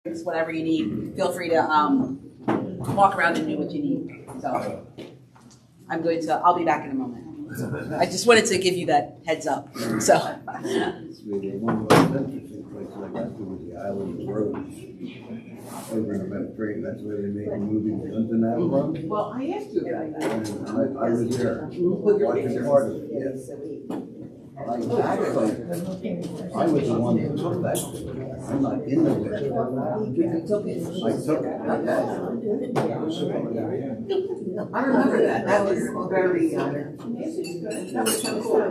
whatever you need. Feel free to walk around and do what you need. So I'll be back in a moment. I just wanted to give you that heads up. So. One of the most interesting places I got to was the island of Rhodes over in the Mediterranean. That's where they made the movie Lenten. Well, I asked you about that. And I was there watching part of it. Yes. I was the one that took that. I'm not in the way. I took it. I remember that. That was very, that was so cool.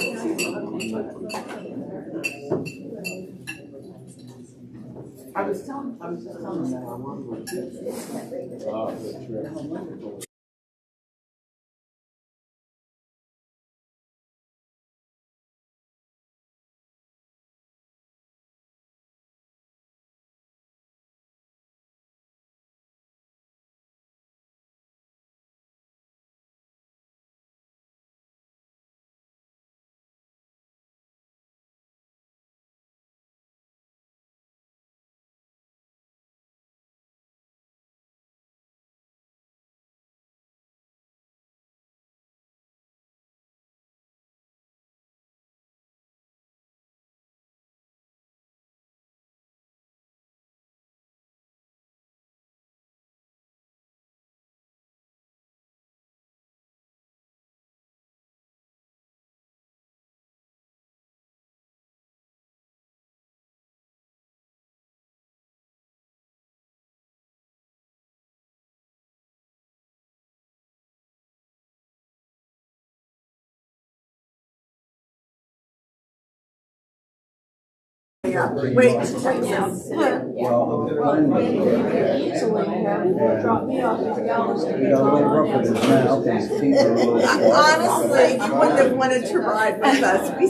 I was telling them that I wanted to. Wait, Well, drop me off at Dallas. Honestly, you wouldn't have wanted to ride with us. We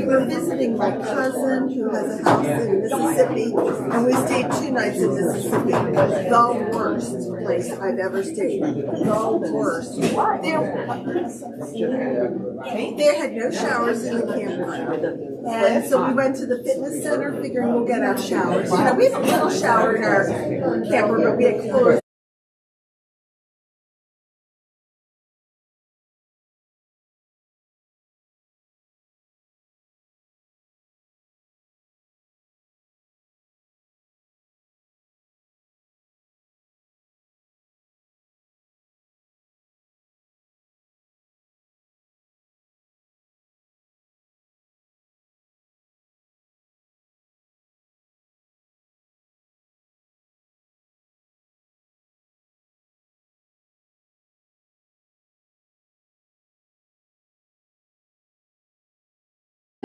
were visiting my cousin who has a house in Mississippi, and we stayed 2 nights in Mississippi. The worst place I've ever stayed. The worst. There had no showers in the campground. And so we went to the fitness center figuring we'll get our showers. You know, we have a little shower in our camper, but we had clothes.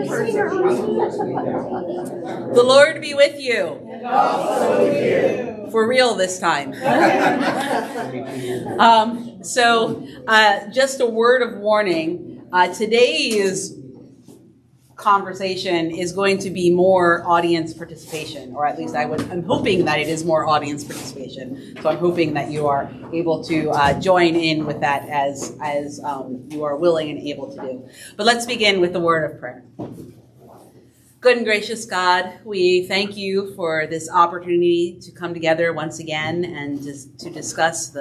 The Lord be with you. And also with you. For real this time. Just a word of warning. Today's conversation is going to be more audience participation, or at least I'm hoping that it is more audience participation. So I'm hoping that you are able to join in with that as you are willing and able to do. But let's begin with the word of prayer. Good and gracious God, we thank you for this opportunity to come together once again and to discuss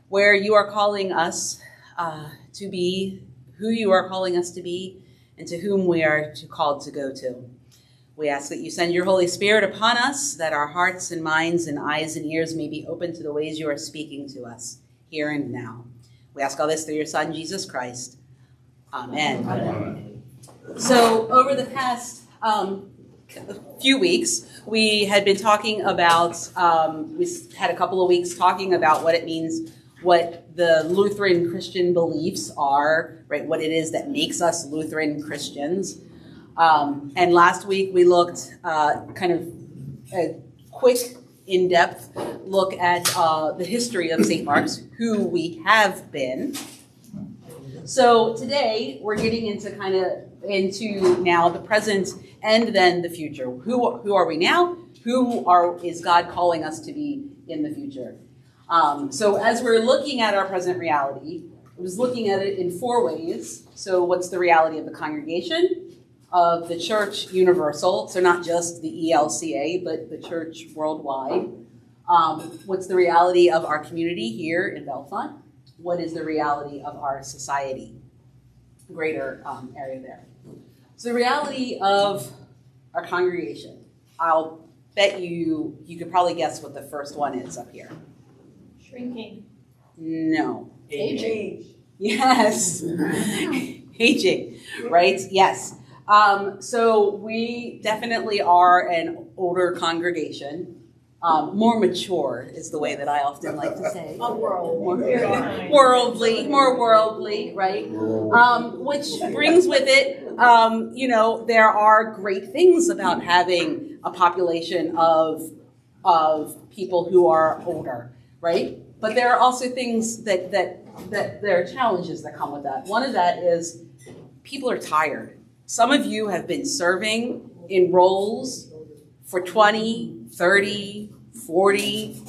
where you are calling us to be, who you are calling us to be, and to whom we are called to go to. We ask that you send your Holy Spirit upon us, that our hearts and minds and eyes and ears may be open to the ways you are speaking to us here and now. We ask all this through your Son, Jesus Christ. Amen. Amen. So over the past few weeks, we had been talking about, we had a couple of weeks talking about what it means, what the Lutheran Christian beliefs are, right? What it is that makes us Lutheran Christians. And last week we looked kind of a quick, in-depth look at the history of St. Mark's, who we have been. So today we're getting into now the present and then the future. Who are we now? Is God calling us to be in the future? So as we're looking at our present reality, I was looking at it in 4 ways. So what's the reality of the congregation? of the church universal, so not just the ELCA, but the church worldwide. What's the reality of our community here in Bellefonte? What is the reality of our society? Greater area there. So the reality of our congregation, I'll bet you could probably guess what the first one is up here. Shrinking. No. Aging. Yes. Aging, right? Yes. So we definitely are an older congregation. More mature is the way that I often like to say. A world. More worldly, right? Which brings with it, there are great things about having a population of people who are older, right? But there are also things that there are challenges that come with that. One of that is people are tired. Some of you have been serving in roles for 20, 30, 40.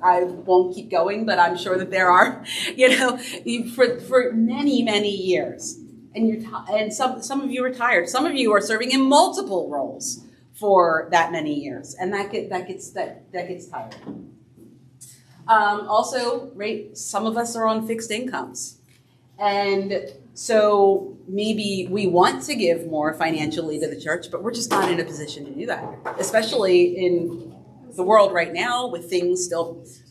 I won't keep going, but I'm sure that there are, for many, many years. And some of you are tired. Some of you are serving in multiple roles for that many years, and that gets tired. Also, right, some of us are on fixed incomes. And so maybe we want to give more financially to the church, but we're just not in a position to do that, especially in the world right now with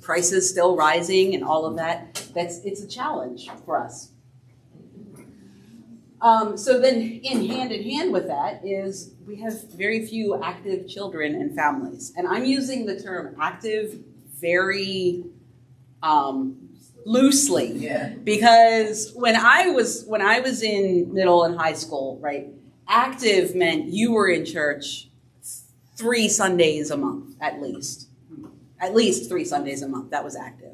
prices still rising and all of that. It's a challenge for us. So then in hand with that is we have very few active children and families. And I'm using the term active very loosely, because when I was in middle and high school, right, active meant you were in church 3 Sundays a month at least 3 Sundays a month. That was active.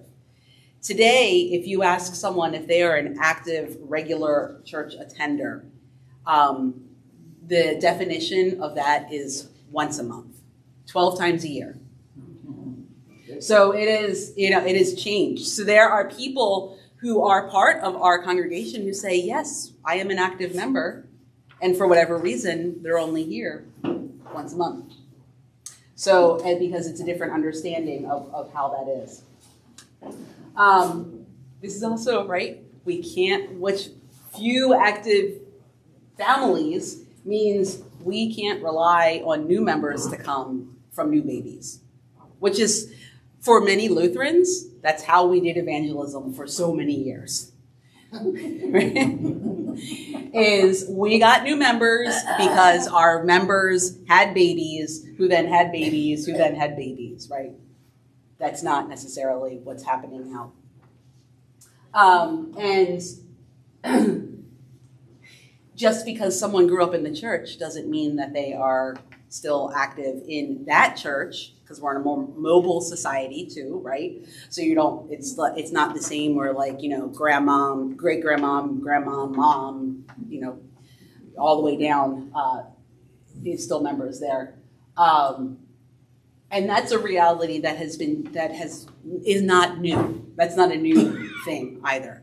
Today, if you ask someone if they are an active, regular church attender, the definition of that is once a month, 12 times a year. So it is changed. So there are people who are part of our congregation who say, yes, I am an active member. And for whatever reason, they're only here once a month. So, and because it's a different understanding of how that is. This is also, right, which few active families means we can't rely on new members to come from new babies, which is, for many Lutherans, that's how we did evangelism for so many years. Is we got new members because our members had babies, who then had babies, who then had babies, right? That's not necessarily what's happening now. And just because someone grew up in the church doesn't mean that they are still active in that church, because we're in a more mobile society too, right? So it's not the same where grandma, great-grandma, grandma, mom, all the way down, is still members there. And that's a reality that is not new. That's not a new thing either.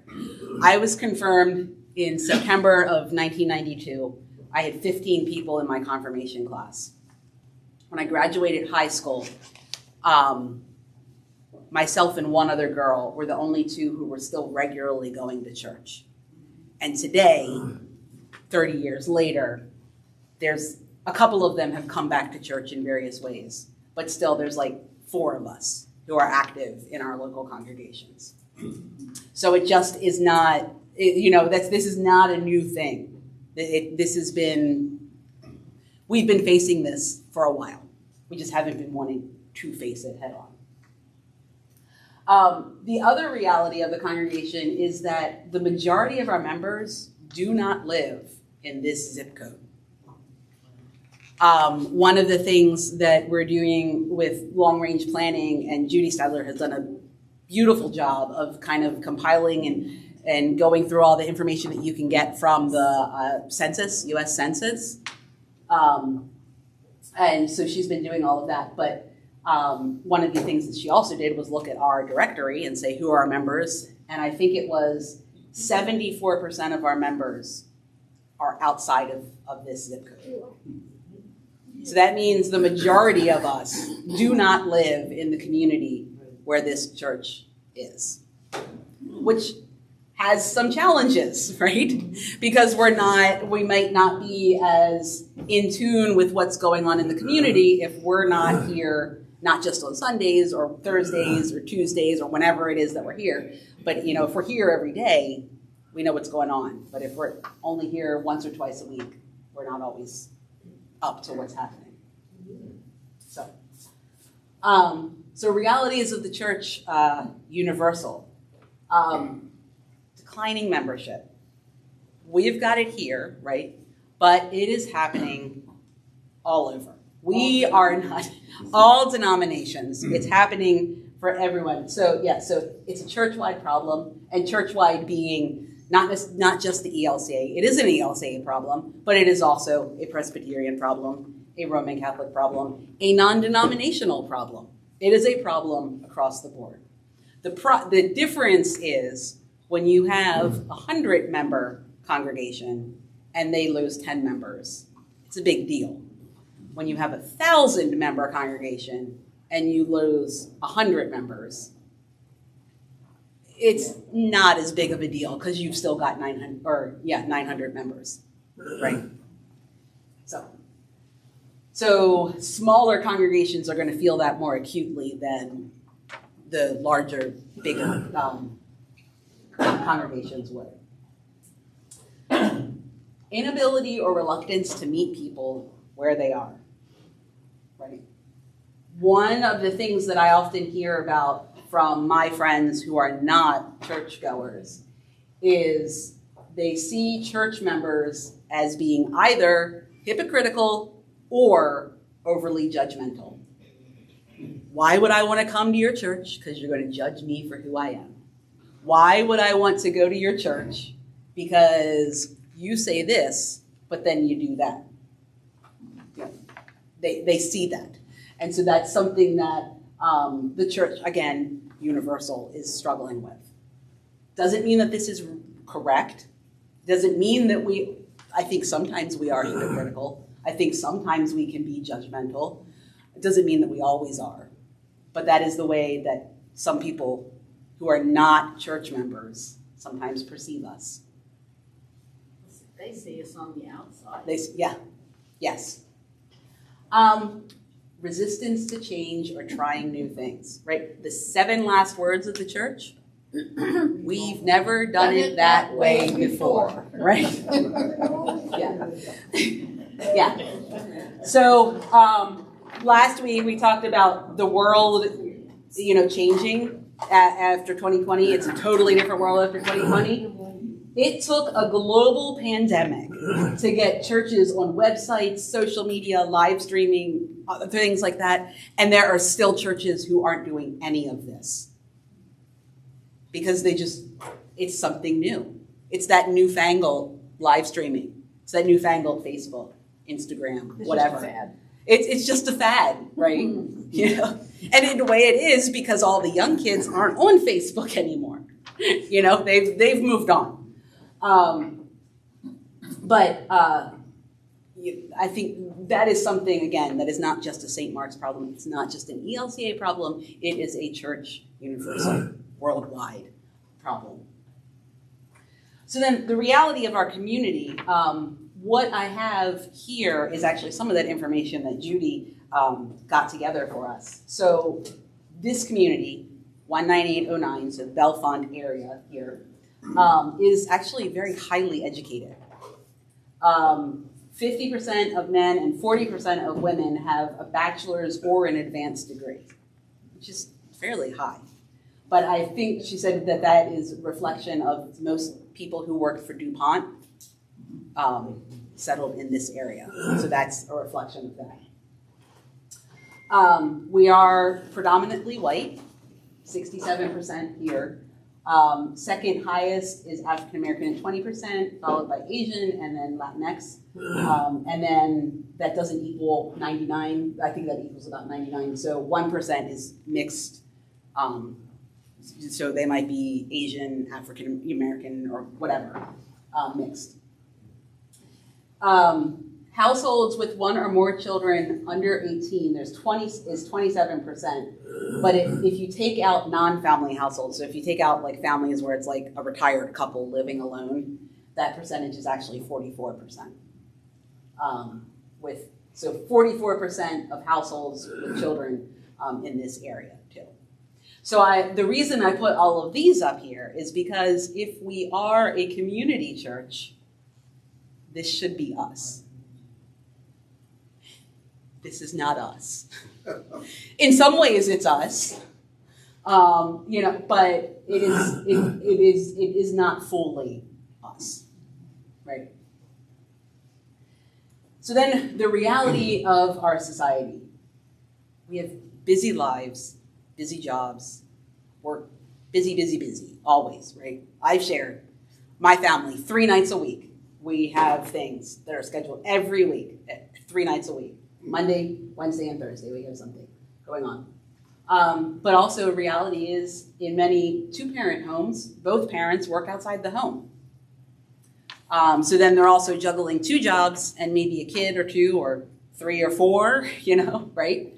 I was confirmed in September of 1992. I had 15 people in my confirmation class. When I graduated high school, myself and one other girl were the only 2 who were still regularly going to church. And today, 30 years later, there's a couple of them have come back to church in various ways. But still, there's 4 of us who are active in our local congregations. So it just is not, this is not a new thing. We've been facing this for a while. We just haven't been wanting to face it head on. The other reality of the congregation is that the majority of our members do not live in this zip code. One of the things that we're doing with long-range planning, and Judy Stadler has done a beautiful job of kind of compiling and going through all the information that you can get from the census, U.S. Census. And so she's been doing all of that. But one of the things that she also did was look at our directory and say, who are our members? And I think it was 74% of our members are outside of this zip code. So that means the majority of us do not live in the community where this church is, which has some challenges, right? Because we might not be as in tune with what's going on in the community if we're not here, not just on Sundays or Thursdays or Tuesdays or whenever it is that we're here. But if we're here every day, we know what's going on. But if we're only here once or twice a week, we're not always up to what's happening. So realities of the church, universal. Declining membership. We've got it here, right? But it is happening all over. We are not all denominations. It's happening for everyone. So it's a church-wide problem, and church-wide being not just the ELCA. It is an ELCA problem, but it is also a Presbyterian problem, a Roman Catholic problem, a non-denominational problem. It is a problem across the board. The difference is when you have a 100-member congregation and they lose 10 members, it's a big deal. When you have a 1,000-member congregation and you lose 100 members, it's not as big of a deal because you've still got 900 members, right? So smaller congregations are going to feel that more acutely than the larger, bigger congregations would. Inability or reluctance to meet people where they are, right? One of the things that I often hear about from my friends who are not churchgoers is they see church members as being either hypocritical or overly judgmental. Why would I want to come to your church? Because you're going to judge me for who I am. Why would I want to go to your church? Because you say this, but then you do that. They see that. And so that's something that the church, again, universal, is struggling with. Doesn't mean that this is correct. Doesn't mean that I think sometimes we are hypocritical. I think sometimes we can be judgmental. It doesn't mean that we always are. But that is the way that some people who are not church members sometimes perceive us. They see us on the outside. Yes. Resistance to change or trying new things, right? The 7 last words of the church, we've never done it that way before, right? Yeah. So last week we talked about the world, changing after 2020. It's a totally different world after 2020. It took a global pandemic to get churches on websites, social media, live streaming, things like that. And there are still churches who aren't doing any of this. Because it's something new. It's that newfangled live streaming. It's that newfangled Facebook, Instagram, whatever. It's just a fad. It's just a fad, right? And in a way it is because all the young kids aren't on Facebook anymore. They've moved on. But I think that is something, again, that is not just a St. Mark's problem. It's not just an ELCA problem. It is a church universal, worldwide problem. So then the reality of our community, what I have here is actually some of that information that Judy got together for us. So this community, 19809, so Bellefonte area here, is actually very highly educated. 50% of men and 40% of women have a bachelor's or an advanced degree, which is fairly high. But I think she said that is a reflection of most people who worked for DuPont settled in this area. So that's a reflection of that. We are predominantly white, 67% here. Second highest is African American at 20%, followed by Asian, and then Latinx. And then that doesn't equal 99. I think that equals about 99. So 1% is mixed. So they might be Asian, African American, or whatever, mixed. Households with one or more children under 18, is 27%. But if you take out non-family households, so if you take out like families where it's like a retired couple living alone, that percentage is actually 44%. So 44% of households with children in this area too. So the reason I put all of these up here is because if we are a community church, this should be us. This is not us. In some ways, it's us, but it is not fully us, right? So then, the reality of our society: we have busy lives, busy jobs, work, busy, always, right? I've shared my family 3 nights a week. We have things that are scheduled every week, 3 nights a week. Monday, Wednesday, and Thursday, we have something going on. But also, reality is, in many 2-parent homes, both parents work outside the home. So then they're also juggling 2 jobs and maybe a kid or 2 or 3 or 4, right?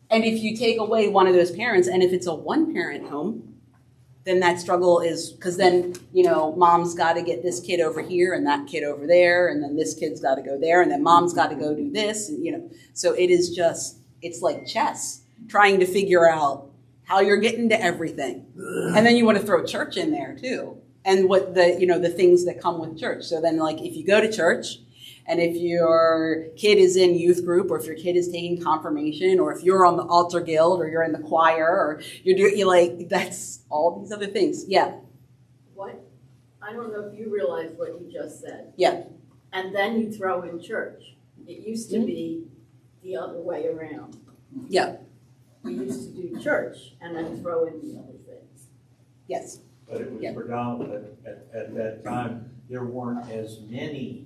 And if you take away one of those parents, and if it's a 1-parent home, then that struggle is, because then, mom's got to get this kid over here and that kid over there, and then this kid's got to go there, and then mom's got to go do this, and, so it is just, it's like chess, trying to figure out how you're getting to everything. And then you want to throw church in there too, and what the things that come with church. So then, like, if you go to church, and if your kid is in youth group, or if your kid is taking confirmation, or if you're on the altar guild, or you're in the choir, or that's all these other things. Yeah. What? I don't know if you realize what you just said. Yeah. And then you throw in church. It used to be the other way around. Yeah. We used to do church and then throw in the other things. Yes. But it was predominant at that time. There weren't as many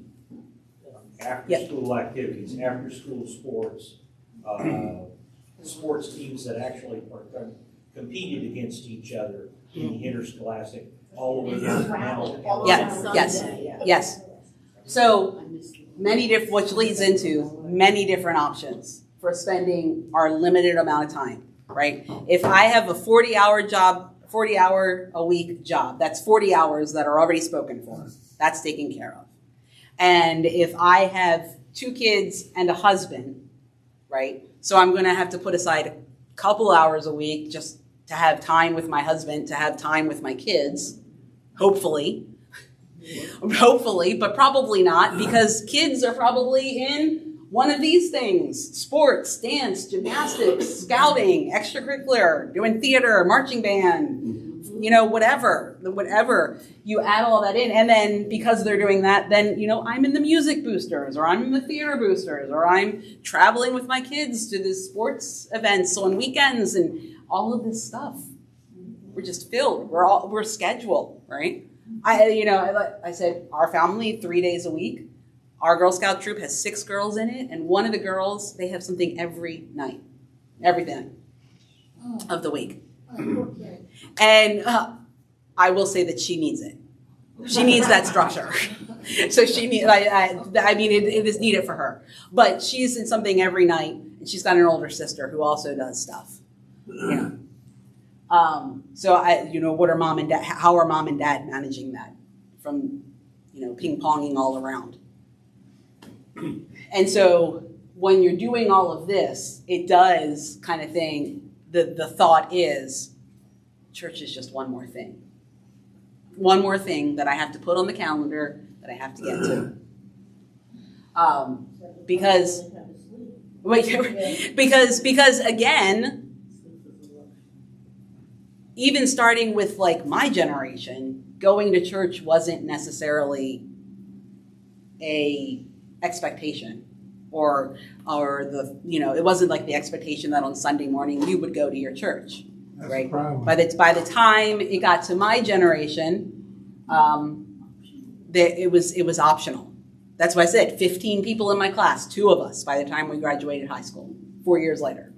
after-school activities, after-school sports, sports teams that actually competed against each other in the interscholastic, all the way down to now. Yes. So many different, which leads into many different options for spending our limited amount of time, right? If I have a 40-hour a week job, that's 40 hours that are already spoken for. That's taken care of. And if I have 2 kids and a husband, right? So I'm going to have to put aside a couple hours a week just to have time with my husband, to have time with my kids, hopefully, but probably not, because kids are probably in one of these things: sports, dance, gymnastics, scouting, extracurricular, doing theater, marching band, whatever. You add all that in, and then because they're doing that, then, I'm in the music boosters, or I'm in the theater boosters, or I'm traveling with my kids to the sports events on weekends, and all of this stuff. We're just filled. We're scheduled, right? I said our family 3 days a week. Our Girl Scout troop has 6 girls in it, and one of the girls, they have something every night of the week. And I will say that she needs it. She needs that structure. So she needs. It is needed for her. But she's in something every night, and she's got an older sister who also does stuff. So what are mom and dad? How are mom and dad managing that from, ping ponging all around? And so when you're doing all of this, it does kind of thing. The thought is, church is just one more thing. One more thing that I have to put on the calendar that I have to get to. Because again, even starting with like my generation, going to church wasn't necessarily a expectation, or the it wasn't like the expectation that on Sunday morning you would go to your church. That's right. By the time it got to my generation, it was optional. That's why I said 15 people in my class, 2 of us by the time we graduated high school, 4 years later.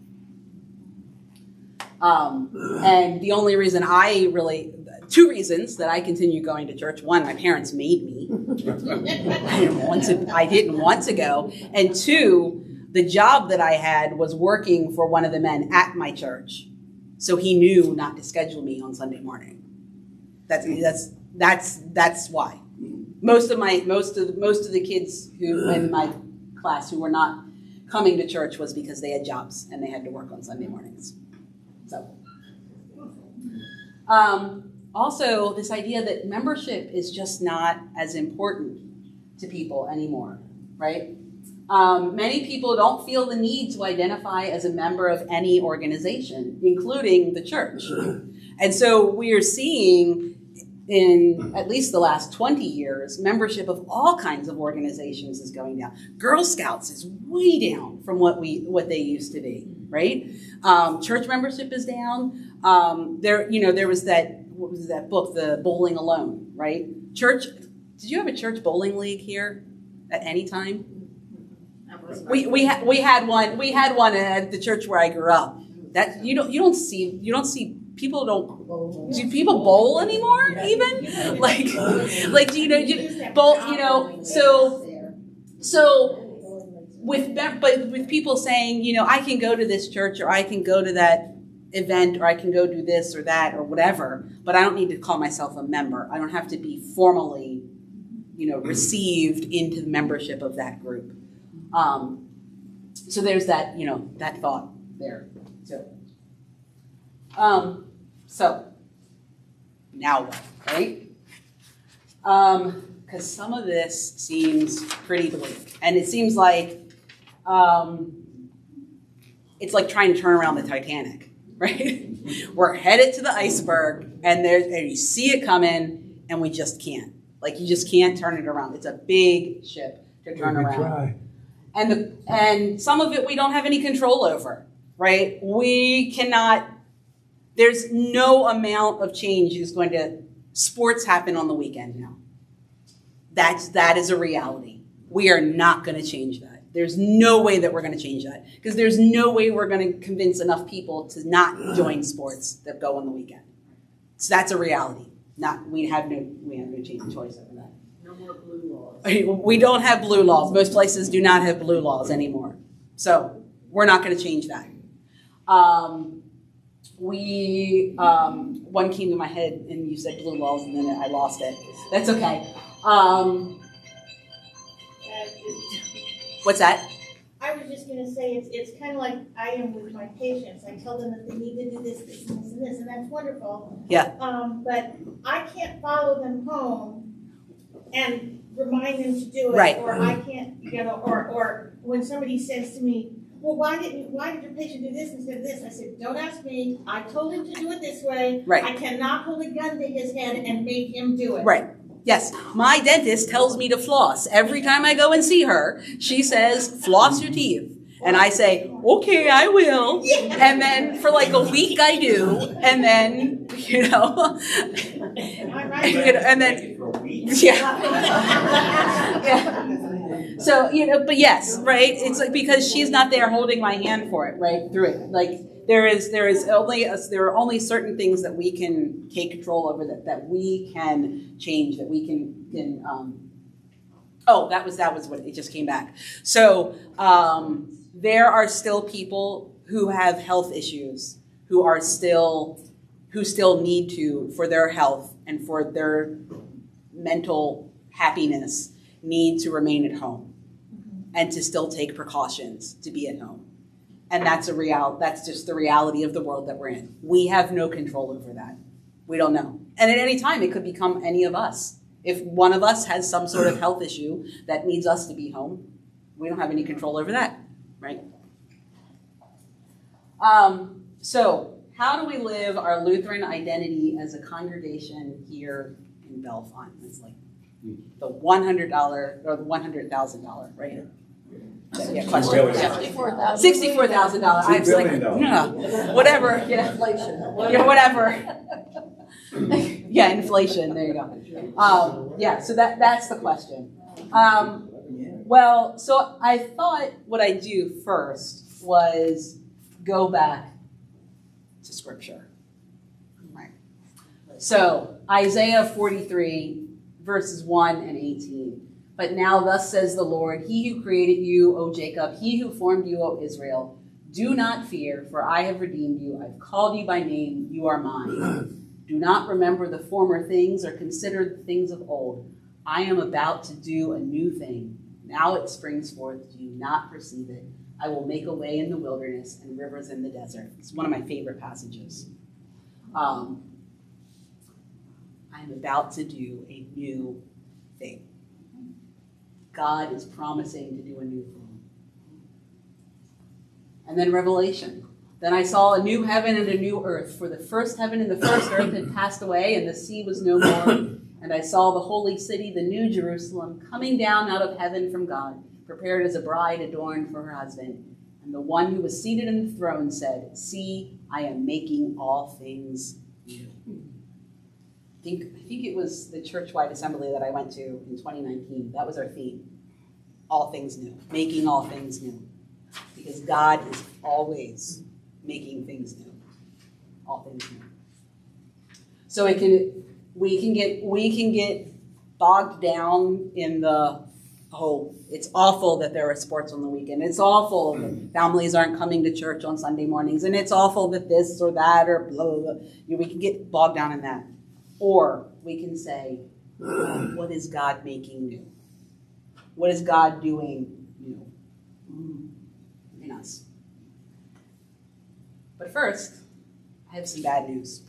And the only reason 2 reasons that I continue going to church: 1, my parents made me. me. I didn't want to go. And two, the job that I had was working for one of the men at my church. So he knew not to schedule me on Sunday morning. That's why. Most of the kids who in my class who were not coming to church was because they had jobs and they had to work on Sunday mornings. So, also this idea that membership is just not as important to people anymore, right? Many people don't feel the need to identify as a member of any organization, including the church. And so we are seeing in at least the last 20 years, membership of all kinds of organizations is going down. Girl Scouts is way down from what they used to be, right? Church membership is down. There was that book, The Bowling Alone, right? Did you have a church bowling league here at any time? We had one at the church where I grew up. That you don't see people do people bowl anymore even with people saying, I can go to this church or I can go to that event or I can go do this or that or whatever, but I don't need to call myself a member. I don't have to be formally received into the membership of that group. So there's that that thought there too. So now what, right? Because some of this seems pretty bleak, and it seems like it's like trying to turn around the Titanic, right? We're headed to the iceberg, and you see it coming, and we just can't. Like, you just can't turn it around. It's a big ship to turn around. Try. And some of it we don't have any control over, right? We cannot. There's no amount of change is going to. Sports happen on the weekend now. That is a reality. We are not going to change that. There's no way that we're going to change that, because there's no way we're going to convince enough people to not join sports that go on the weekend. So that's a reality. We have no choice over that. No more blue laws. We don't have blue laws. Most places do not have blue laws anymore. So we're not going to change that. One came to my head and you said blue laws and then I lost it. That's okay. What's that? I was just going to say it's kind of like I am with my patients. I tell them that they need to do this, this, and this, and this, and that's wonderful. Yeah. But I can't follow them home and remind them to do it, right. Or I can't, or when somebody says to me, well, why did your patient do this instead of this? I said, don't ask me. I told him to do it this way. Right. I cannot hold a gun to his head and make him do it. Right. Yes. My dentist tells me to floss. Every time I go and see her, she says, floss your teeth. And I say, okay, I will. Yeah. And then for like a week I do. And then, and then, yeah. Yeah. So, but yes, right? It's like, because she's not there holding my hand for it, right? Through it. Like, there are only certain things that we can take control over, that we can change, that we can that was what it just came back. So there are still people who have health issues who still need to, for their health and for their mental happiness, need to remain at home and to still take precautions to be at home. And that's just the reality of the world that we're in. We have no control over that. We don't know. And at any time, it could become any of us. If one of us has some sort of health issue that needs us to be home, we don't have any control over that, right? So how do we live our Lutheran identity as a congregation here in Bellefonte? It's like the $100 or the $100,000, right? Yeah, question. $64,000. I was like, no, whatever. Yeah, inflation. Yeah, whatever. Yeah, inflation. There you go. So that's the question. Well, so I thought what I'd do first was go back to Scripture. Right. So Isaiah 43, verses 1 and 18. But now thus says the Lord, he who created you, O Jacob, he who formed you, O Israel, do not fear, for I have redeemed you. I've called you by name. You are mine. Do not remember the former things or consider the things of old. I am about to do a new thing. Now it springs forth. Do you not perceive it? I will make a way in the wilderness and rivers in the desert. It's one of my favorite passages. I am about to do a new thing. God is promising to do a new thing. And then Revelation. Then I saw a new heaven and a new earth, for the first heaven and the first earth had passed away, and the sea was no more. And I saw the holy city, the new Jerusalem, coming down out of heaven from God, prepared as a bride adorned for her husband. And the one who was seated in the throne said, see, I am making all things new. I think it was the church-wide assembly that I went to in 2019. That was our theme. All things new. Making all things new. Because God is always making things new. All things new. So we can get bogged down in the it's awful that there are sports on the weekend. It's awful that families aren't coming to church on Sunday mornings. And it's awful that this or that or blah, blah, blah. We can get bogged down in that. Or we can say, what is God making new? What is God doing new in us? But first, I have some bad news.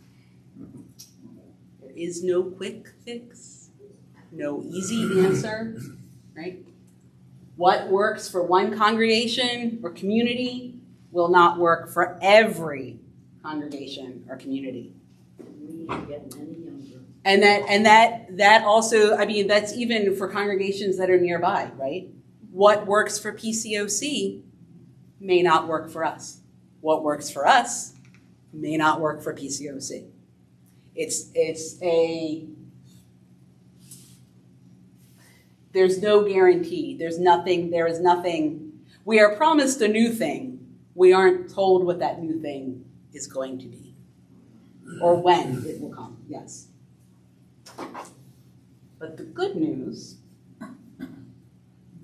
There is no quick fix, no easy answer, right? What works for one congregation or community will not work for every congregation or community. We are getting any younger. And that also, I mean, that's even for congregations that are nearby, right? What works for PCOC may not work for us. What works for us may not work for PCOC. There's no guarantee. There is nothing. We are promised a new thing. We aren't told what that new thing is going to be or when it will come. Yes. But the good news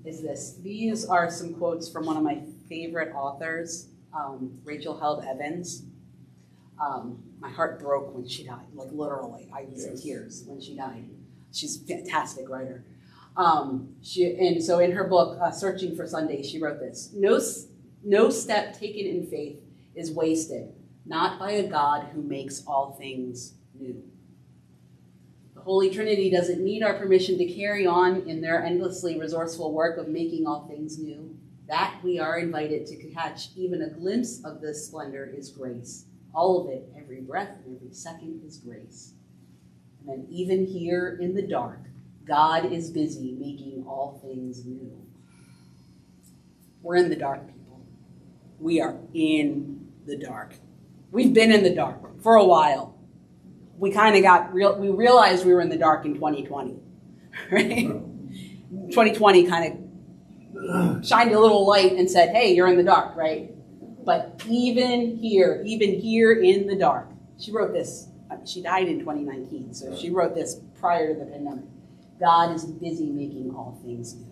is this. These are some quotes from one of my favorite authors, Rachel Held Evans. My heart broke when she died, like literally. I was in tears when she died. She's a fantastic writer. So in her book, Searching for Sunday, she wrote this: No step taken in faith is wasted, not by a God who makes all things new. The Holy Trinity doesn't need our permission to carry on in their endlessly resourceful work of making all things new. That we are invited to catch even a glimpse of this splendor is grace. All of it, every breath and every second is grace. And then even here in the dark, God is busy making all things new. We're in the dark, people. We are in the dark. We've been in the dark for a while. We kind of we realized we were in the dark in 2020, right? 2020 kind of shined a little light and said, hey, you're in the dark, right? But even here in the dark, she wrote this. She died in 2019, so she wrote this prior to the pandemic. God is busy making all things new.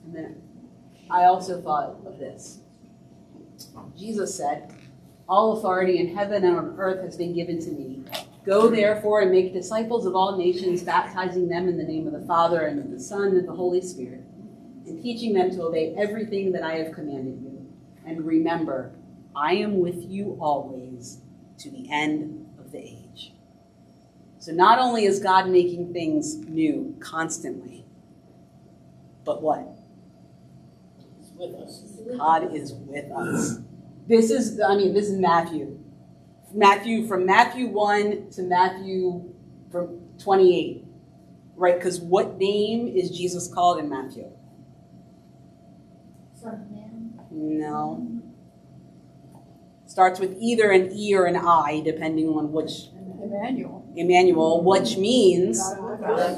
And then I also thought of this. Jesus said, all authority in heaven and on earth has been given to me. Go therefore and make disciples of all nations, baptizing them in the name of the Father and of the Son and of the Holy Spirit, and teaching them to obey everything that I have commanded you. And remember, I am with you always to the end of the age. So not only is God making things new constantly, but what? He's with us. God is with us. This is Matthew. From Matthew 1 to Matthew from 28, right? Because what name is Jesus called in Matthew? Son of Man. No. Starts with either an E or an I, depending on which. Emmanuel, which means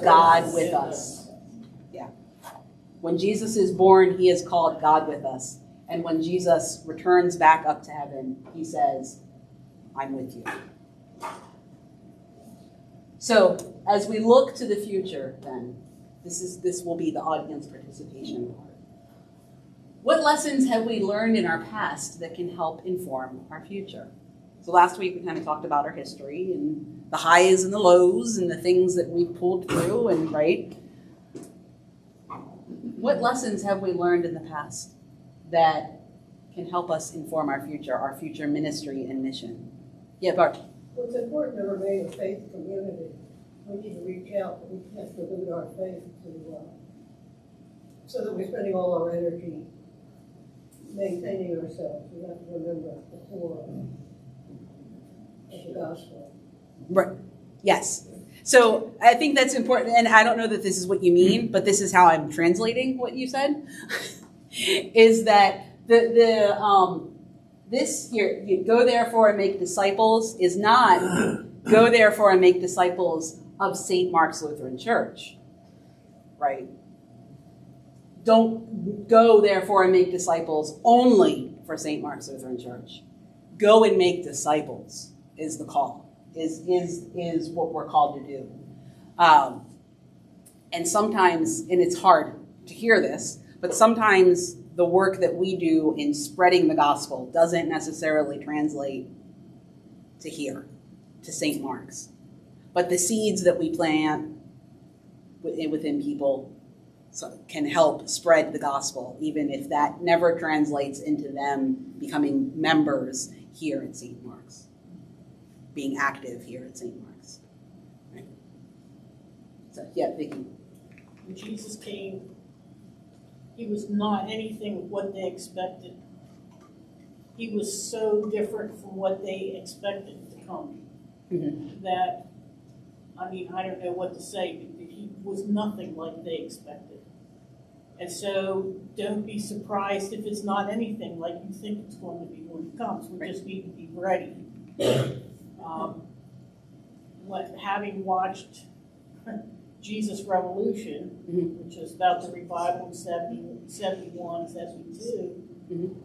God with us. Yeah. When Jesus is born, he is called God with us. And when Jesus returns back up to heaven, he says, I'm with you. So as we look to the future, then, this will be the audience participation part. What lessons have we learned in our past that can help inform our future? So last week we kind of talked about our history and the highs and the lows and the things that we've pulled through, and right? What lessons have we learned in the past that can help us inform our future ministry and mission? Yeah, Bart. Well, it's important to remain a faith community. We need to reach out, but we can't dilute our faith so that we're spending all our energy maintaining ourselves. We have to remember the core of the gospel. Right. Yes. So I think that's important, and I don't know that this is what you mean, but this is how I'm translating what you said. Is that this here, you go therefore and make disciples, is not go therefore and make disciples of St. Mark's Lutheran Church, right? Don't go therefore and make disciples only for St. Mark's Lutheran Church. Go and make disciples is the call, is what we're called to do. And sometimes, and it's hard to hear this, but sometimes the work that we do in spreading the gospel doesn't necessarily translate to here, to St. Mark's. But the seeds that we plant within people can help spread the gospel, even if that never translates into them becoming members here at St. Mark's, being active here at St. Mark's. Right? So, yeah, Vicki. When Jesus came, he was not anything what they expected. He was so different from what they expected to come that, I mean, I don't know what to say, but he was nothing like they expected. And so don't be surprised if it's not anything like you think it's going to be when it comes. We just need to be ready. Having watched Jesus Revolution, which is about the revival in 71, 72,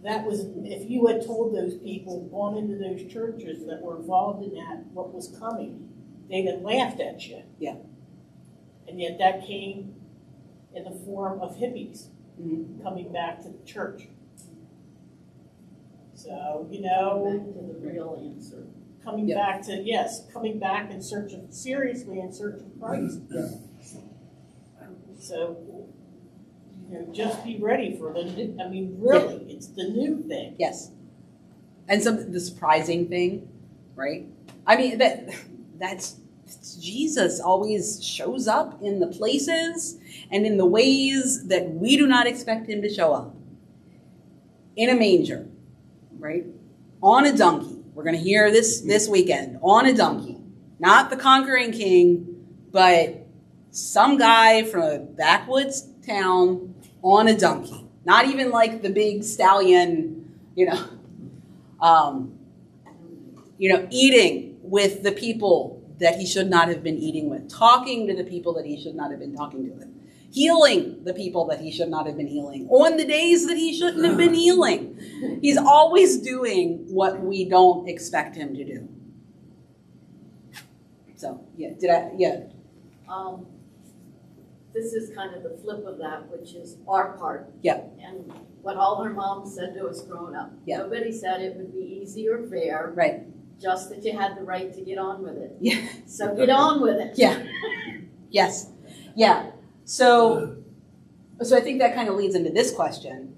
that was, if you had told those people, gone into those churches that were involved in that, what was coming, they'd have laughed at you. Yeah. And yet that came in the form of hippies coming back to the church. So, you know, Back to the real answer. coming back in search of, seriously in search of Christ. So, you know, just be ready for the new, I mean, really, it's the new thing. Yes. And the surprising thing, right? I mean, that's Jesus always shows up in the places and in the ways that we do not expect him to show up. In a manger, right? On a donkey. We're going to hear this weekend. On a donkey. Not the conquering king, but some guy from a backwoods town on a donkey. Not even like the big stallion, eating with the people that he should not have been eating with, talking to the people that he should not have been talking to with, healing the people that he should not have been healing, on the days that he shouldn't have been healing. He's always doing what we don't expect him to do. So, This is kind of the flip of that, which is our part. Yeah. And what all our moms said to us growing up. Yeah. Nobody said it would be easy or fair. Right. Just that you had the right to get on with it. Yeah. So get on with it. Yeah. Yes. Yeah. So I think that kind of leads into this question.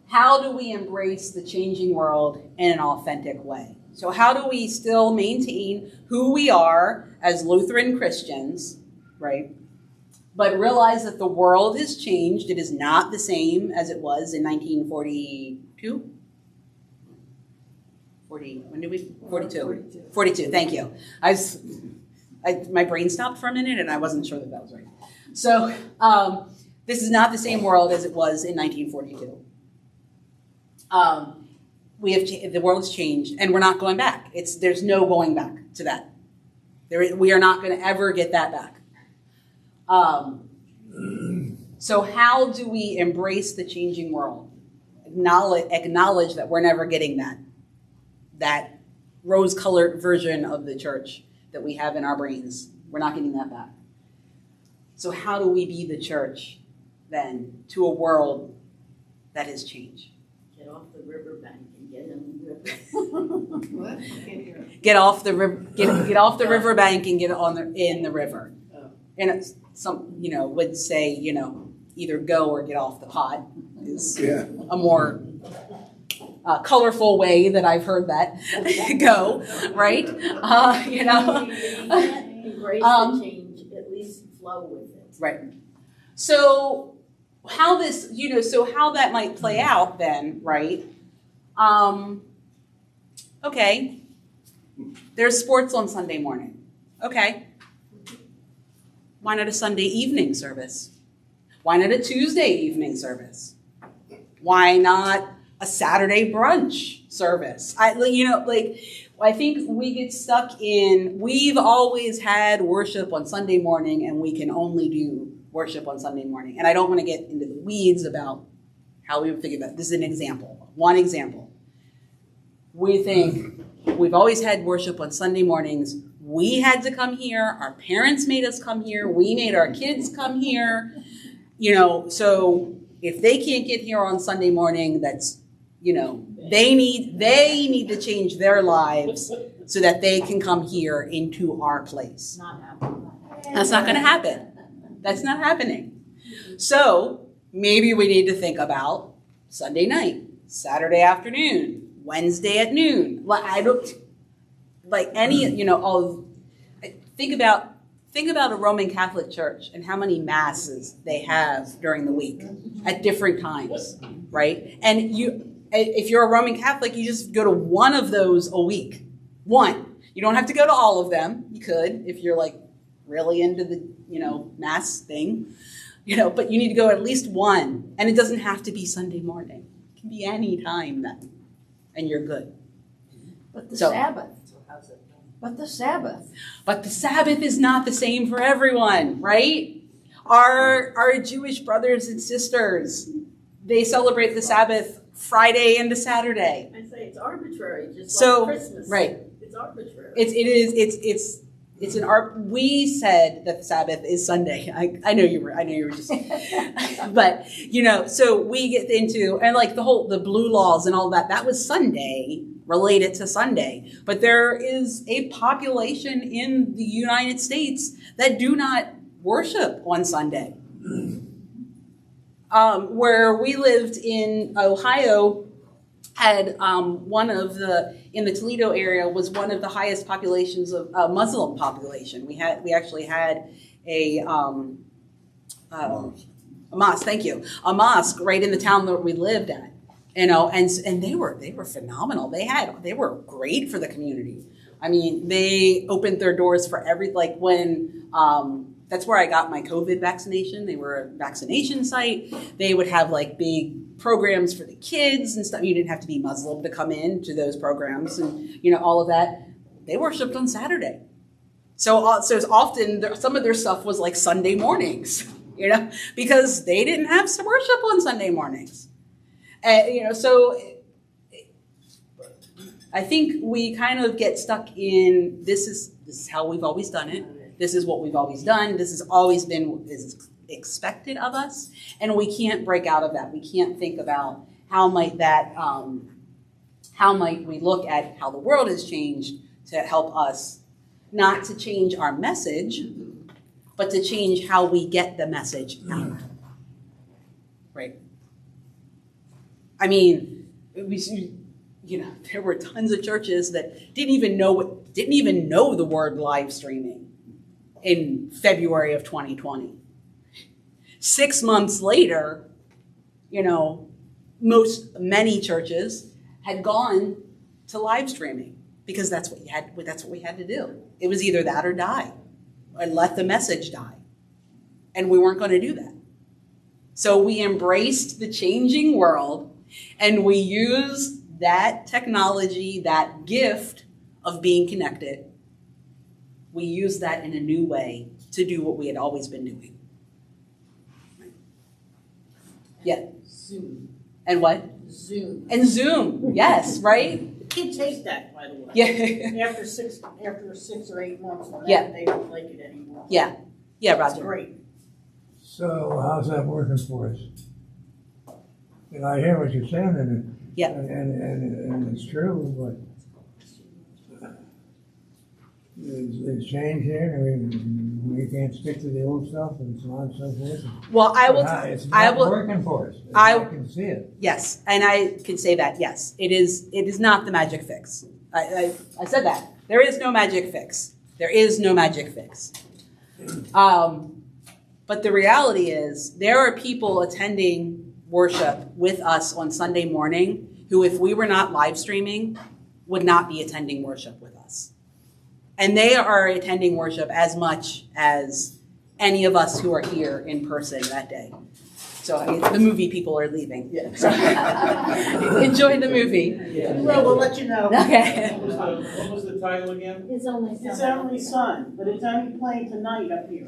How do we embrace the changing world in an authentic way? So how do we still maintain who we are as Lutheran Christians, right? But realize that the world has changed. It is not the same as it was in 1942. 42, thank you. My brain stopped for a minute and I wasn't sure that was right. So this is not the same world as it was in 1942. The world has changed and we're not going back. There's no going back to that. We are not going to ever get that back. So how do we embrace the changing world? Acknowledge that we're never getting that rose-colored version of the church that we have in our brains. We're not getting that back. So how do we be the church then to a world that has changed? Get off the riverbank and get in the river. What? I can't hear it. Get off the get off the riverbank and get in the river. Oh. And it's some would say either go or get off the pot is a more colorful way that I've heard that go, right? You can't embrace the change, at least flow with it. Right. So how this, so how that might play out then, right? Okay. There's sports on Sunday morning. Okay. Why not a Sunday evening service? Why not a Tuesday evening service? Why not a Saturday brunch service? I think we get stuck in, we've always had worship on Sunday morning and we can only do worship on Sunday morning. And I don't want to get into the weeds about how we would think about it. This is an example, one example. We think we've always had worship on Sunday mornings. We had to come here. Our parents made us come here. We made our kids come here. So if they can't get here on Sunday morning, that's, they need to change their lives so that they can come here into our place. Not happening. That's not going to happen. That's not happening. So maybe we need to think about Sunday night, Saturday afternoon, Wednesday at noon. Think about a Roman Catholic church and how many masses they have during the week at different times, right? And if you're a Roman Catholic, you just go to one of those a week. One. You don't have to go to all of them. You could if you're really into the, mass thing, but you need to go at least one. And it doesn't have to be Sunday morning. It can be any time then. And you're good. But the Sabbath. But the Sabbath. But the Sabbath is not the same for everyone, right? Our Jewish brothers and sisters, they celebrate the Sabbath Friday into Saturday. I say it's arbitrary, just like Christmas. Right. It's arbitrary. We said that the Sabbath is Sunday. I know you were just, but so we get into, and the blue laws and all that was Sunday, related to Sunday. But there is a population in the United States that do not worship on Sunday. Where we lived in Ohio, had in the Toledo area was one of the highest populations of Muslim population. We actually had a mosque. Thank you, a mosque right in the town that we lived at. And they were phenomenal. They were great for the community. I mean, they opened their doors for that's where I got my COVID vaccination. They were a vaccination site. They would have big programs for the kids and stuff. You didn't have to be Muslim to come in to those programs and, all of that. They worshiped on Saturday. So often some of their stuff was Sunday mornings, because they didn't have some worship on Sunday mornings. And, so I think we kind of get stuck in, this is how we've always done it. This is what we've always done. This has always been what is expected of us. And we can't break out of that. We can't think about how might we look at how the world has changed to help us, not to change our message, but to change how we get the message out. Right? I mean, there were tons of churches that didn't even know the word live streaming in February of 2020. 6 months later, many churches had gone to live streaming because that's what we had to do. It was either that or die, or let the message die. And we weren't going to do that. So we embraced the changing world and we used that technology, that gift of being connected. We used that in a new way to do what we had always been doing. Yeah. Zoom. And what? Zoom. And Zoom, yes, right? Kids hate that, by the way. Yeah. After 6 or 8 months, Yeah. they don't like it anymore. Yeah, It's Roger. great. So how's that working for us? And I hear what you're saying, Yeah. and it's true, but it's changed here, we can't stick to the old stuff, and so on and so forth. Well, It's not working for us. I can see it. Yes, and I can say that, yes. It is not the magic fix. I said that. There is no magic fix. There is no magic fix. But the reality is, there are people attending worship with us on Sunday morning who, if we were not live streaming, would not be attending worship with us. And they are attending worship as much as any of us who are here in person that day. So I mean, the movie people are leaving. Yeah. So, enjoy the movie. Yeah. We'll let you know. Okay. What was the title again? His only son. His only son, but it's only playing tonight up here.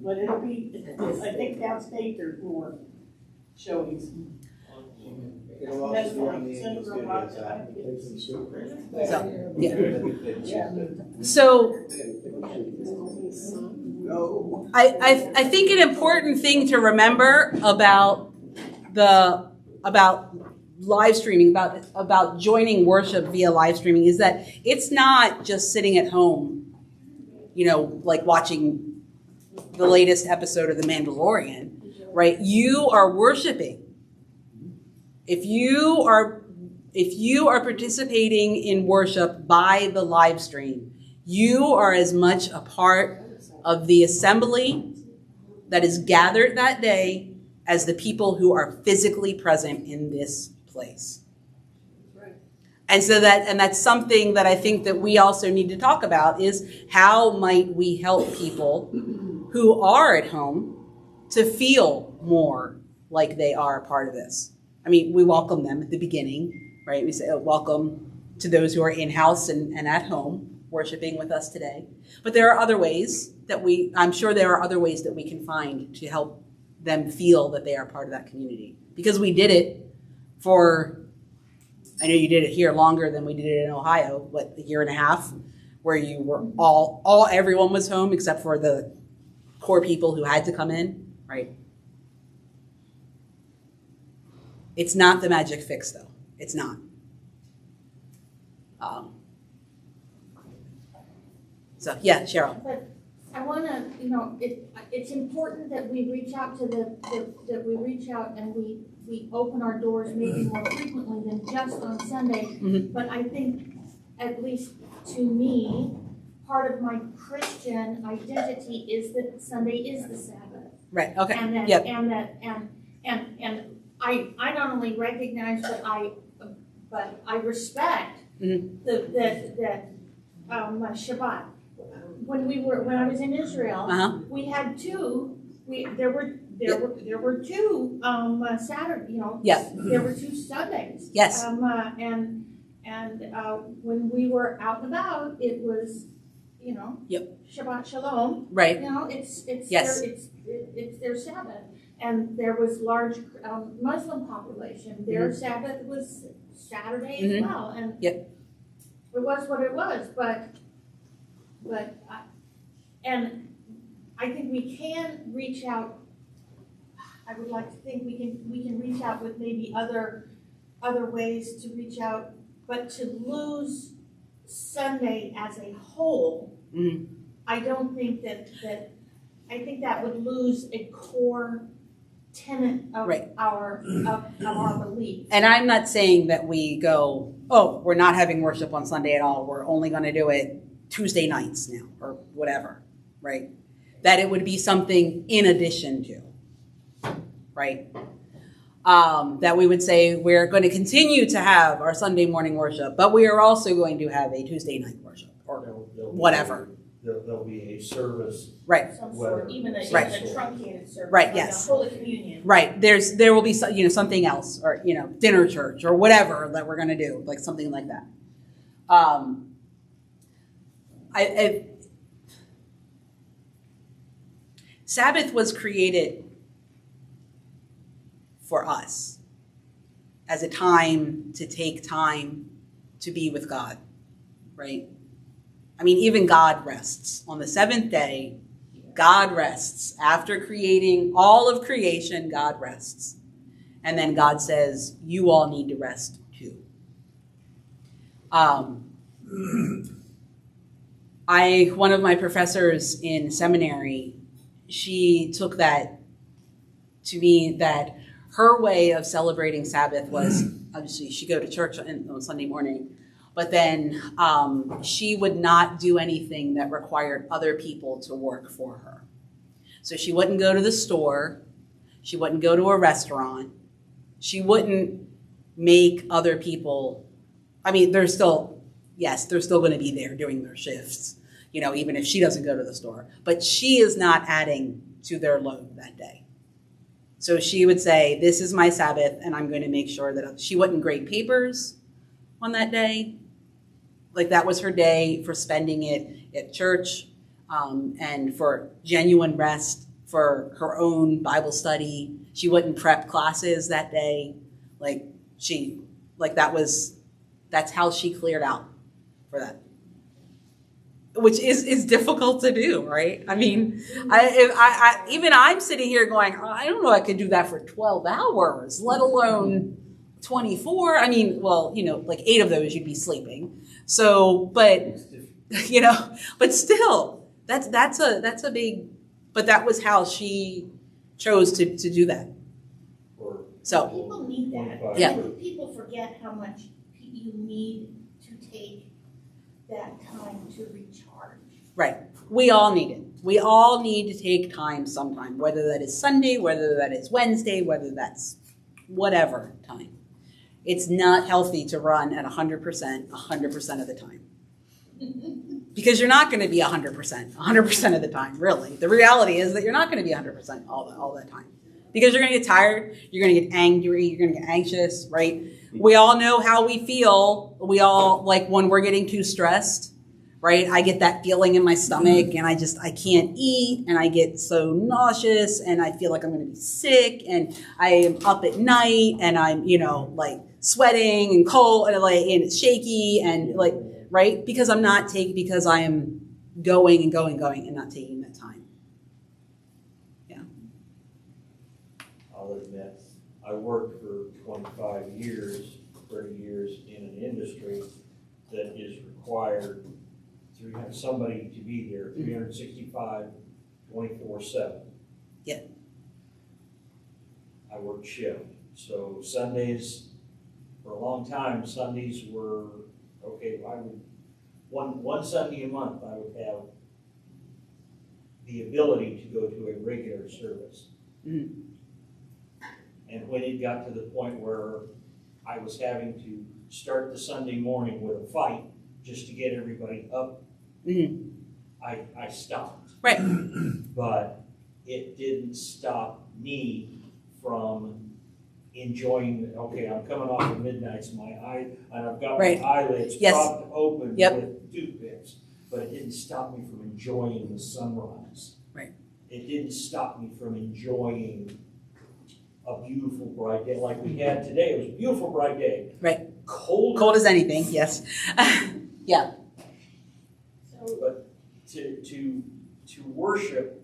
But it'll be, I think downstate there's more showings. It'll also be on the Studios app. So, yeah. So I think an important thing to remember about live streaming, about joining worship via live streaming, is that it's not just sitting at home, like watching the latest episode of The Mandalorian, right? You are worshiping. If you are participating in worship by the live stream, you are as much a part of the assembly that is gathered that day as the people who are physically present in this place. And so that's something that I think that we also need to talk about, is how might we help people who are at home to feel more like they are a part of this. I mean, we welcome them at the beginning, right? We say, welcome to those who are in-house and at home worshiping with us today. But there are other ways I'm sure there are other ways that we can find to help them feel that they are part of that community. Because we did it I know you did it here longer than we did it in Ohio, a year and a half, where you were everyone was home except for the core people who had to come in, right? It's not the magic fix, though. It's not. So, yeah, Cheryl. But I want to, it's important that we reach out to that we reach out and we open our doors maybe more frequently than just on Sunday. Mm-hmm. But I think, at least to me, part of my Christian identity is that Sunday is the Sabbath. Right. Okay. And that, yep. and I not only recognize, but I respect that Shabbat. When I was in Israel, we had two. There were two Saturday. Yes. There were two Sundays. Yes. And when we were out and about, it was, Yep. Shabbat Shalom. Right. It's Yes. it's their Sabbath, and there was large Muslim population. Their Sabbath was Saturday as well, and Yep. it was what it was. But and I think we can reach out. I would like to think we can reach out with maybe other ways to reach out, but to lose Sunday as a whole, I don't think that I think that would lose a core tenet of our belief. And I'm not saying that we go, we're not having worship on Sunday at all. We're only going to do it Tuesday nights now or whatever, right? That it would be something in addition to, right? That we would say we're going to continue to have our Sunday morning worship, but we are also going to have a Tuesday night worship or whatever. There'll be a service. Right. Some sort, even a truncated service. Right, like yes. a Holy Communion. Right. There will be something else, or dinner church or whatever that we're going to do, like something like that. Sabbath was created for us as a time to take time to be with God, right? I mean, even God rests. On the seventh day, God rests. After creating all of creation, God rests. And then God says, you all need to rest too. One of my professors in seminary, she took that to mean that her way of celebrating Sabbath was, obviously she'd go to church on Sunday morning, but then she would not do anything that required other people to work for her. So she wouldn't go to the store. She wouldn't go to a restaurant. She wouldn't make other people, I mean, they're still going to be there doing their shifts, even if she doesn't go to the store. But she is not adding to their load that day. So she would say, this is my Sabbath, and I'm going to make sure that she wouldn't grade papers on that day. Like, that was her day for spending it at church, and for genuine rest, for her own Bible study. She wouldn't prep classes that day. That's how she cleared out for that. Which is difficult to do, right? I mean, I'm sitting here going, I don't know I could do that for 12 hours, let alone 24. I mean, well, 8 of those you'd be sleeping. So, but still, that's a big, but that was how she chose to do that. So people need that. Yeah. I think people forget how much you need to take that time to recharge. Right. We all need it. We all need to take time sometime, whether that is Sunday, whether that is Wednesday, whether that's whatever time. It's not healthy to run at 100% of the time. Because you're not going to be 100% of the time, really. The reality is that you're not going to be 100% all the time. Because you're going to get tired, you're going to get angry, you're going to get anxious, right? We all know how we feel. We all, when we're getting too stressed, right? I get that feeling in my stomach, and I can't eat, and I get so nauseous, and I feel like I'm going to be sick, and I am up at night, and I'm, sweating and cold, and it's shaky, and right? Because I am going and not taking that time. I'll admit, I worked for 25 years, 30 years in an industry that is required to have somebody to be there 365, 24/7. Yeah. I worked shift. So Sundays, for a long time, Sundays were, okay, one Sunday a month, I would have the ability to go to a regular service. Mm-hmm. And when it got to the point where I was having to start the Sunday morning with a fight just to get everybody up, mm-hmm. I stopped. Right. But it didn't stop me from enjoying, okay, I'm coming off of midnights, and I've got my eyelids propped open with toothpicks, but it didn't stop me from enjoying the sunrise. Right. It didn't stop me from enjoying a beautiful bright day like we had today. It was a beautiful bright day. Right. Cold as anything, yes. Yeah. But to worship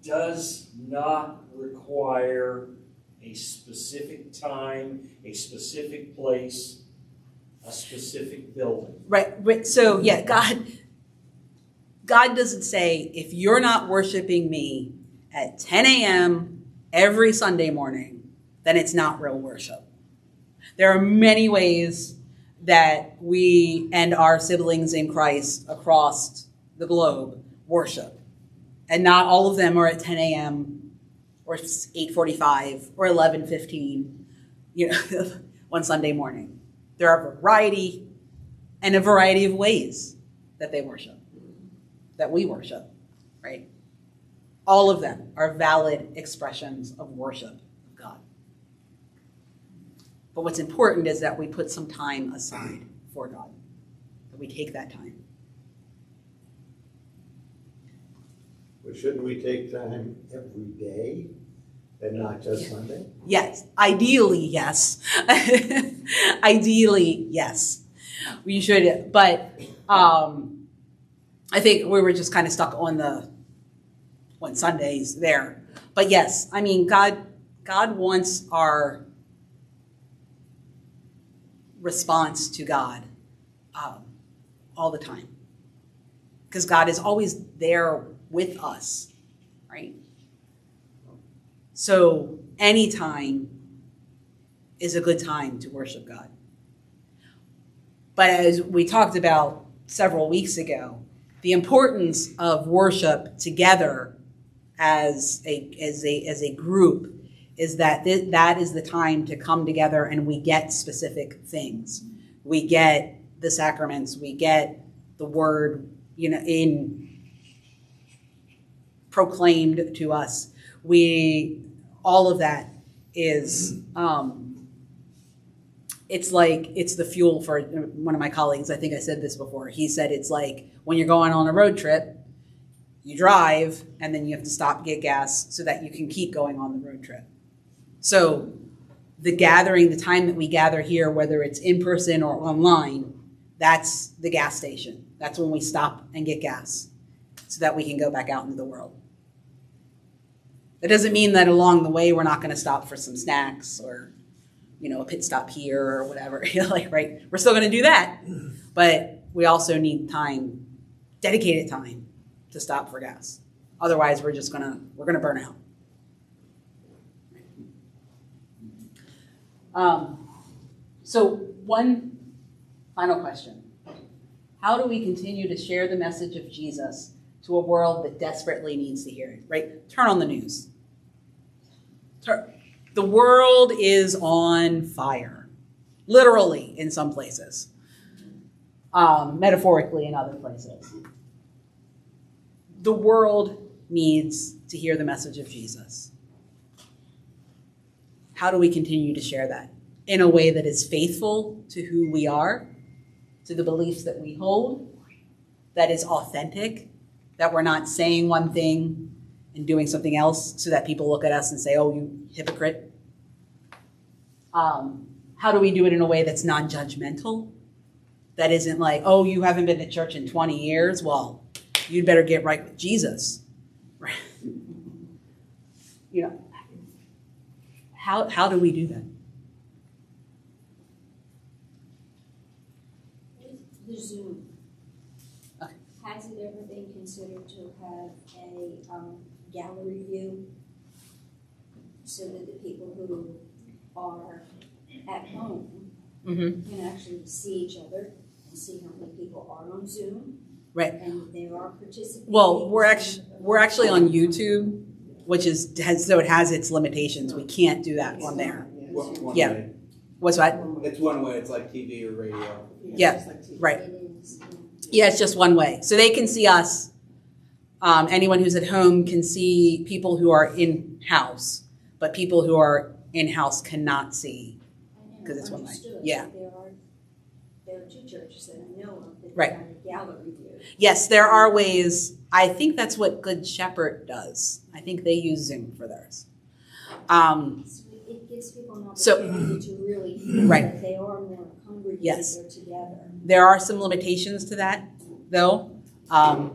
does not require a specific time, a specific place, a specific building. Right. So yeah, God doesn't say, if you're not worshiping me at 10 a.m. every Sunday morning, then it's not real worship. There are many ways that we and our siblings in Christ across the globe worship. And not all of them are at 10 a.m. or 8:45 or 11:15, one Sunday morning. There are a variety of ways that they worship, that we worship, right? All of them are valid expressions of worship of God. But what's important is that we put some time aside for God, that we take that time. But shouldn't we take time every day? And not just Sunday? Yes, ideally, yes. Ideally, yes. We should, but I think we were just kind of stuck on Sundays there. But yes, I mean, God wants our response to God all the time. Because God is always there with us, right? So any time is a good time to worship God. But as we talked about several weeks ago, the importance of worship together as a group is that that is the time to come together and we get specific things. We get the sacraments, we get the word, in proclaimed to us. All of that is, it's the fuel for one of my colleagues. I think I said this before. He said it's like when you're going on a road trip, you drive and then you have to stop, get gas so that you can keep going on the road trip. So the time that we gather here, whether it's in person or online, that's the gas station. That's when we stop and get gas so that we can go back out into the world. That doesn't mean that along the way we're not going to stop for some snacks or, a pit stop here or whatever. Right? We're still going to do that, but we also need time, dedicated time, to stop for gas. Otherwise, we're gonna burn out. So one final question: how do we continue to share the message of Jesus to a world that desperately needs to hear it? Right? Turn on the news. The world is on fire, literally in some places, metaphorically in other places. The world needs to hear the message of Jesus. How do we continue to share that in a way that is faithful to who we are, to the beliefs that we hold, that is authentic, that we're not saying one thing and doing something else so that people look at us and say, oh, you hypocrite? How do we do it in a way that's non-judgmental? That isn't like, oh, you haven't been to church in 20 years? Well, you'd better get right with Jesus. How do we do that? The Zoom. Okay. Has it ever been considered to have a gallery view so that the people who are at home can actually see each other and see how many people are on Zoom? Right. And there are participants. Well, we're actually on YouTube, which it has its limitations. We can't do that on there. One Yeah. way. What's that? It's one way, it's like TV or radio. Yeah, right. Yeah, it's just one way. So they can see us. Anyone who's at home can see people who are in-house, but people who are in-house cannot see because it's one way. Yeah. There are two churches that I know of that Right. have a gallery view. Yes, there are ways. I think that's what Good Shepherd does. I think they use Zoom for theirs. So it gives people an opportunity to really feel that they are more congregated, they're together. There are some limitations to that, though,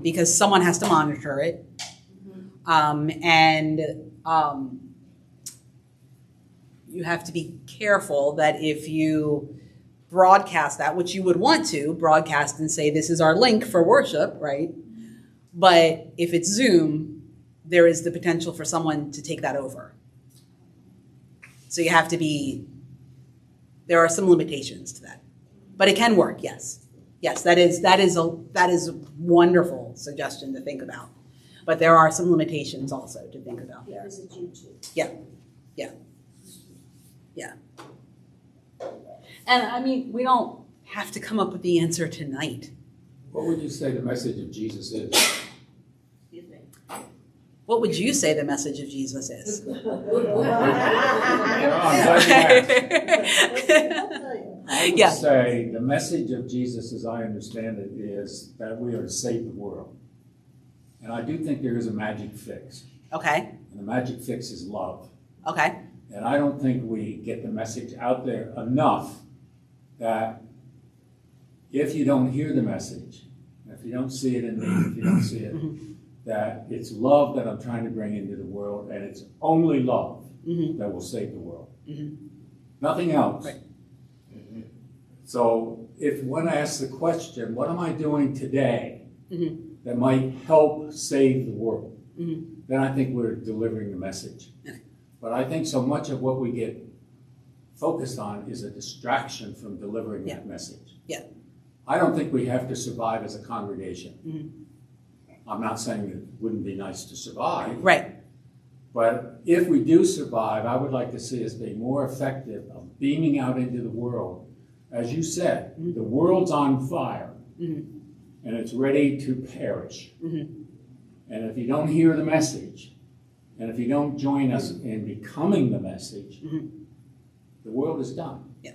because someone has to monitor it. You have to be careful that if you broadcast that, which you would want to broadcast and say, this is our link for worship, right? But if it's Zoom, there is the potential for someone to take that over. So you have to there are some limitations to that. But it can work, yes. Yes, that is a wonderful suggestion to think about. But there are some limitations also to think about there. Because it's YouTube. Yeah. And I mean, we don't have to come up with the answer tonight. What would you say the message of Jesus is? Excuse me. What would you say the message of Jesus is? I would say the message of Jesus, as I understand it, is that we are to save the world. And I do think there is a magic fix. Okay. And the magic fix is love. Okay. And I don't think we get the message out there enough that if you don't hear the message, if you don't see it in me, if you don't see it, that it's love that I'm trying to bring into the world, and it's only love that will save the world. Nothing else. Right. So if one asks the question, what am I doing today that might help save the world? Then I think we're delivering the message. But I think so much of what we get focused on is a distraction from delivering that message. Yeah. I don't think we have to survive as a congregation. I'm not saying it wouldn't be nice to survive. Right. But if we do survive, I would like to see us be more effective of beaming out into the world. As you said, the world's on fire and it's ready to perish. And if you don't hear the message, and if you don't join us in becoming the message, the world is done. Yeah.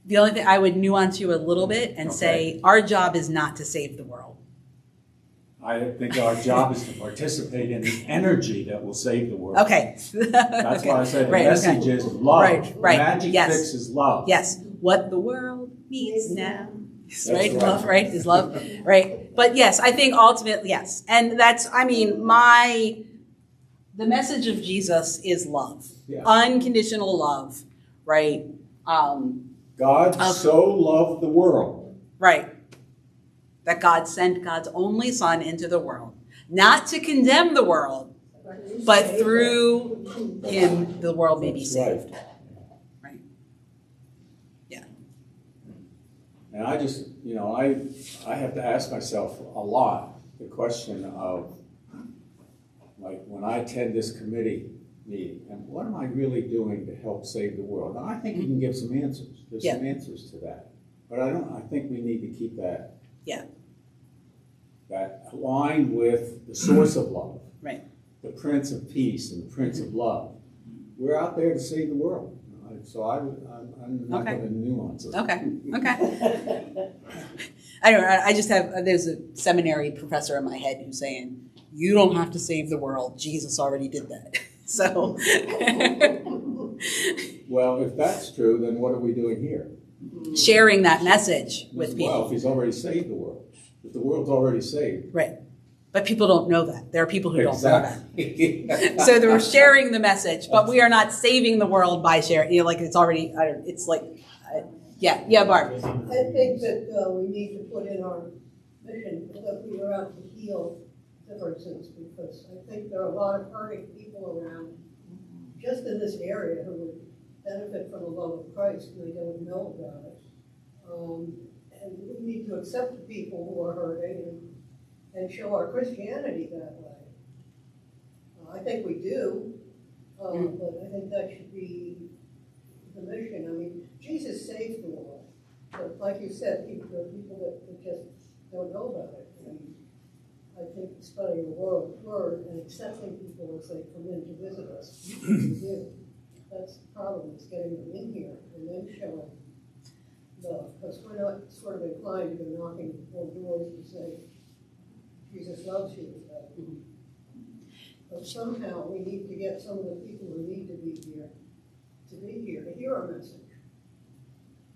The only thing I would nuance you a little bit and say our job is not to save the world. I think our job is to participate in the energy that will save the world. Okay. That's why I said the message is love. Right. The magic fix is love. Yes. What the world needs now. Right? right. Love, right? Is love. Right. But yes, I think ultimately, yes. And that's, I mean, the message of Jesus is love. Yeah. Unconditional love. Right? God so loved the world. Right. That God sent God's only Son into the world, not to condemn the world, but through him the world may be saved. Right. Yeah. And I just, I have to ask myself a lot the question of, like, when I attend this committee meeting, and what am I really doing to help save the world? And I think you can give some answers. There's some answers to that. But I think we need to keep that. Yeah. That aligned with the source of love. Right. The Prince of Peace and the Prince of Love. We're out there to save the world. So I'm not going to nuance it. Okay. I don't know. I just have, there's a seminary professor in my head who's saying, you don't have to save the world. Jesus already did that. So. Well, if that's true, then what are we doing here? Sharing that message with people. Well, if he's already saved the world. If the world's already saved. Right. But people don't know that. There are people who don't know that. So So they're sharing the message, but we are not saving the world by sharing. Like it's already, it's like, Barb. I think that we need to put in our mission that we are out to heal differences, because I think there are a lot of hurting people around just in this area who would benefit from the love of Christ and they don't know about it. And we need to accept the people who are hurting and show our Christianity that way. I think we do, but I think that should be the mission. I mean, Jesus saved the world, but like you said, there are people that just don't know about it. And I think spreading the word and accepting people as they come in to visit us, we do. That's the problem, is getting them in here and then showing love, because we're not sort of inclined to go knocking on doors and say, Jesus loves you. But somehow we need to get some of the people who need to be here, to hear our message.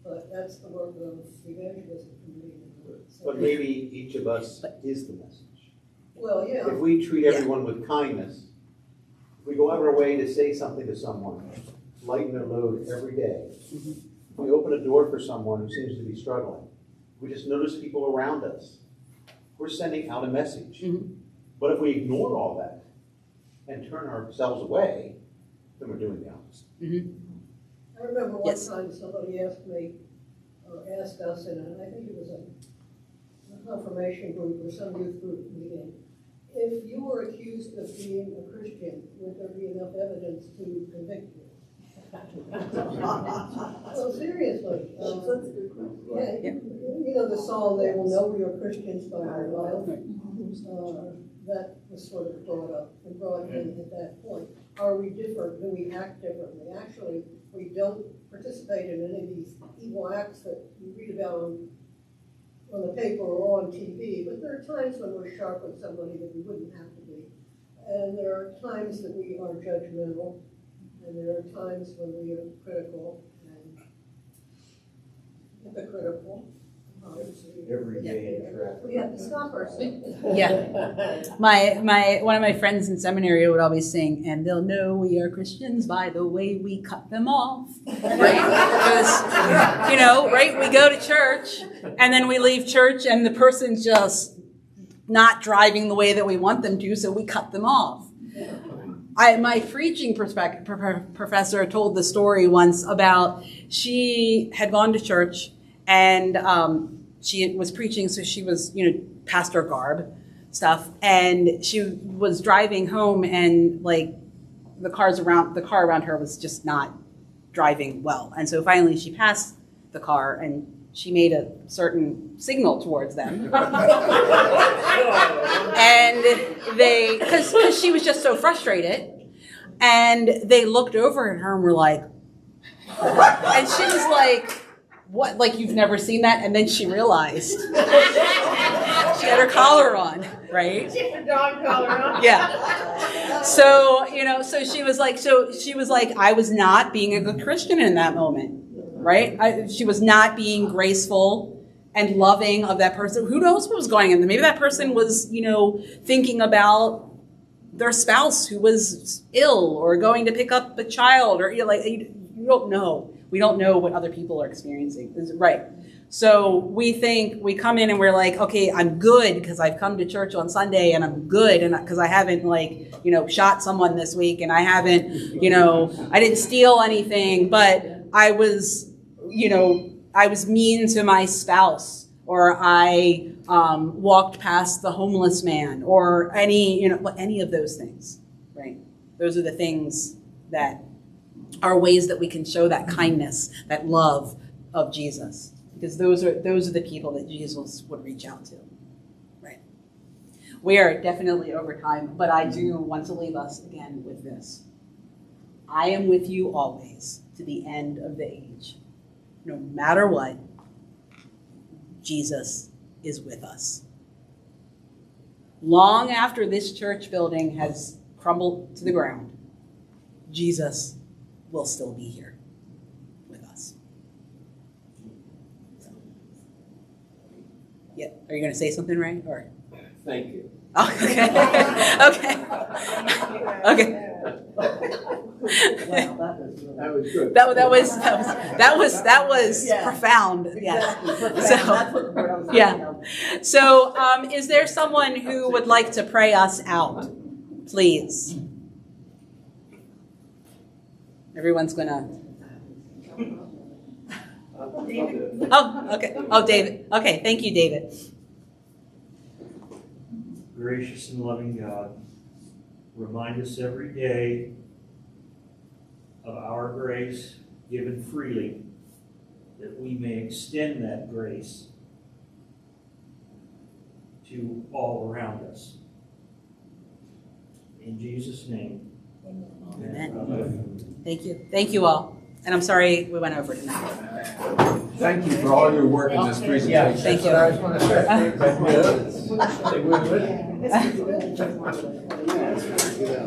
But that's the work of the evangelism committee. But maybe each of us is the message. Well, yeah. If we treat everyone with kindness, if we go out of our way to say something to someone, lighten their load every day, if we open a door for someone who seems to be struggling, we just notice people around us, we're sending out a message. But if we ignore all that and turn ourselves away, then we're doing the opposite. I remember one time somebody asked me, or asked us, and I think it was a confirmation group or some youth group meeting, if you were accused of being a Christian, would there be enough evidence to convict you? Well, seriously. That's a good question. Yeah, you know the song, "They Will Know You're Christians by Your Love." That was sort of brought up and brought in at that point. Are we different? Do we act differently? Actually, we don't participate in any of these evil acts that you read about on the paper or on TV, but there are times when we're sharp with somebody that we wouldn't have to be. And there are times that we are judgmental, and there are times when we are critical and hypocritical. Every day in traffic. We have to stop ourselves. Yeah. One of my friends in seminary would always sing, and they'll know we are Christians by the way we cut them off. Right? Because, right, we go to church, and then we leave church, and the person's just not driving the way that we want them to, so we cut them off. My preaching professor told the story once about she had gone to church, and she was preaching, so she was, pastor garb stuff, and she was driving home, and like the car around her was just not driving well, and so finally she passed the car, and she made a certain signal towards them, and because she was just so frustrated, and they looked over at her and were like, and she was like, what, like you've never seen that? And then she realized she had her collar on, right? She had a dog collar on. Yeah. So, so she was like, I was not being a good Christian in that moment, right? She was not being graceful and loving of that person. Who knows what was going on? Maybe that person was, thinking about their spouse who was ill or going to pick up a child, or you don't know. We don't know what other people are experiencing. Right. So we come in and we're like, okay, I'm good because I've come to church on Sunday, and I'm good and because I haven't shot someone this week, and I haven't, I didn't steal anything, but I was mean to my spouse, or I walked past the homeless man, or any of those things, right? Those are the things that are ways that we can show that kindness, that love of Jesus, because those are the people that Jesus would reach out to, right? We are definitely over time, but I do want to leave us again with this. I am with you always to the end of the age. No matter what, Jesus is with us. Long after this church building has crumbled to the ground, Jesus will still be here with us. So. Yeah, are you going to say something, Ray? Or? Thank you. Oh, okay. Okay. That was good. That was profound. Yes. So, yeah. So, is there someone who would like to pray us out, please? Everyone's gonna. Oh, okay. Oh, David. Okay, thank you, David. Gracious and loving God, remind us every day of our grace given freely, that we may extend that grace to all around us. In Jesus' name. Amen. Thank you. Thank you all. And I'm sorry we went over tonight. Thank you for all your work in this presentation. Thank you. I just want to say,